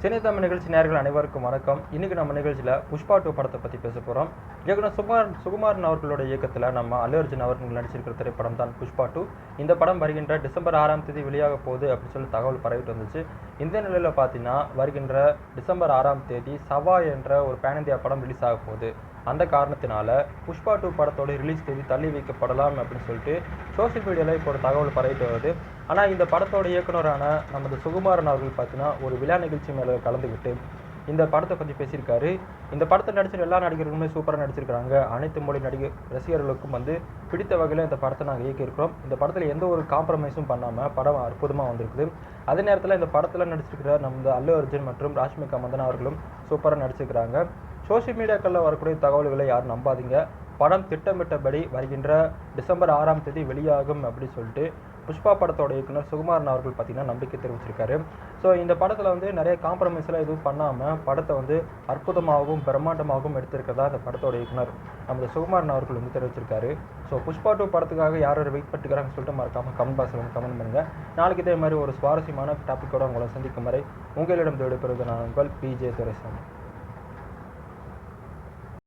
சினிதமிழ் நிகழ்ச்சி நேயர்கள் அனைவருக்கும் வணக்கம். இன்னைக்கு நம்ம நிகழ்ச்சியில் புஷ்பா 2 படத்தை பற்றி பேச போகிறோம். இயக்குனர் சுகுமாரன் அவர்களோட இயக்கத்தில் நம்ம அல்லு அர்ஜுன் அவர்கள் நடிச்சிருக்கிற திரைப்படம் தான் புஷ்பா 2. இந்த படம் வருகின்ற டிசம்பர் 6ஆம் தேதி வெளியாக போகுது அப்படின்னு சொல்லி தகவல் பரவிட்டு வந்துச்சு. இந்த நிலையில் பார்த்தீங்கன்னா வருகின்ற டிசம்பர் 6ஆம் தேதி சவாய் என்ற ஒரு பேன் இந்தியா படம் ரிலீஸ் ஆக போகுது. அந்த காரணத்தினால புஷ்பா 2 படத்தோட ரிலீஸ் தேதி தள்ளி வைக்கப்படலாம் அப்படின்னு சொல்லிட்டு சோசியல் மீடியாவில் இப்போ ஒரு தகவல் பரவிட்டு வருது. ஆனால் இந்த படத்தோட இயக்குனரான நமது சுகுமாரன் அவர்கள் பார்த்தீங்கன்னா ஒரு விழா நிகழ்ச்சி மேலே கலந்துக்கிட்டு இந்த படத்தை பற்றி பேசியிருக்காரு. இந்த படத்தை நடிச்சிருக்க எல்லா நடிகர்களுமே சூப்பராக நடிச்சிருக்காங்க. அனைத்து மொழி ரசிகர்களுக்கும் பிடித்த வகையில் இந்த படத்தை நாங்கள் இயக்கியிருக்கிறோம். இந்த படத்தில் எந்த ஒரு காம்ப்ரமைஸும் பண்ணாமல் படம் அற்புதமாக வந்திருக்குது. அதே நேரத்தில் இந்த படத்தில் நடிச்சிருக்கிற நம்ம அல்லு அர்ஜுன் மற்றும் ராஷ்மிகா மந்தனா அவர்களும் சூப்பராக நடிச்சிருக்கிறாங்க. சோசியல் மீடியாக்களில் வரக்கூடிய தகவல்களை யாரும் நம்பாதீங்க. படம் திட்டமிட்டபடி வருகின்ற டிசம்பர் 6ஆம் தேதி வெளியாகும் அப்படின்னு சொல்லிட்டு புஷ்பா படத்தோட இயக்குனர் சுகுமாரன் அவர்கள் பார்த்தீங்கன்னா நம்பிக்கை தெரிவிச்சிருக்காரு. ஸோ இந்த படத்தில் நிறைய காம்ப்ரமைஸ்லாம் எதுவும் பண்ணாமல் படத்தை அற்புதமாகவும் பிரம்மாண்டமாகவும் எடுத்திருக்கிறதா அந்த படத்தோட இயக்குனர் நமது சுகுமாரன் அவர்கள் தெரிவிச்சிருக்காரு. ஸோ புஷ்பா 2 படத்துக்காக யார் வெயிட் பண்ணிக்கிறாங்கன்னு சொல்லிட்டு மறக்காமல் கமெண்ட் பாக்ஸில் கமெண்ட் பண்ணுங்கள். நாளைக்கு இதே மாதிரி ஒரு சுவாரஸ்யமான டாப்பிக்கோடு உங்களை சந்திக்கும் வரை உங்களிடம் விடைபெறுவது நான் உங்கள் PJ துரைசாமி.